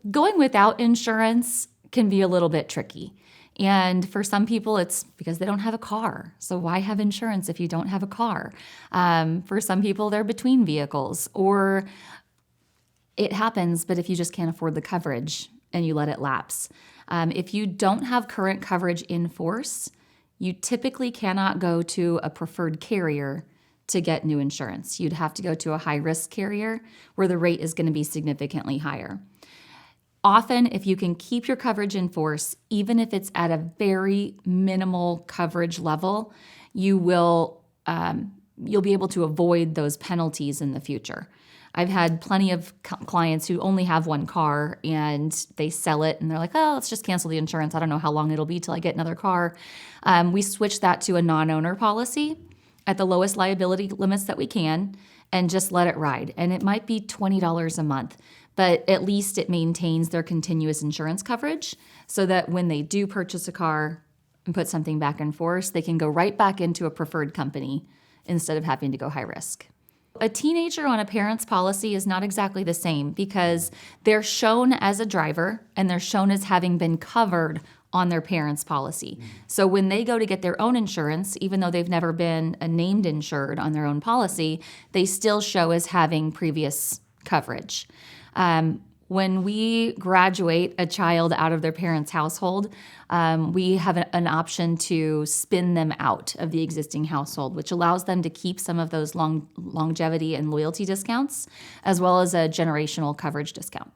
Going without insurance can be a little bit tricky. And for some people, it's because they don't have a car. So why have insurance if you don't have a car? For some people, they're between vehicles, or it happens, but if you just can't afford the coverage and you let it lapse. If you don't have current coverage in force, you typically cannot go to a preferred carrier to get new insurance. You'd have to go to a high-risk carrier where the rate is going to be significantly higher. Often, if you can keep your coverage in force, even if it's at a very minimal coverage level, you'll be able to avoid those penalties in the future. I've had plenty of clients who only have one car and they sell it and they're like, oh, let's just cancel the insurance. I don't know how long it'll be till I get another car. We switch that to a non-owner policy at the lowest liability limits that we can and just let it ride. And it might be $20 a month, but at least it maintains their continuous insurance coverage so that when they do purchase a car and put something back in force, they can go right back into a preferred company instead of having to go high risk. A teenager on a parent's policy is not exactly the same because they're shown as a driver and they're shown as having been covered on their parents' policy. So when they go to get their own insurance, even though they've never been a named insured on their own policy, they still show as having previous coverage. When we graduate a child out of their parents' household, we have an option to spin them out of the existing household, which allows them to keep some of those longevity and loyalty discounts, as well as a generational coverage discount.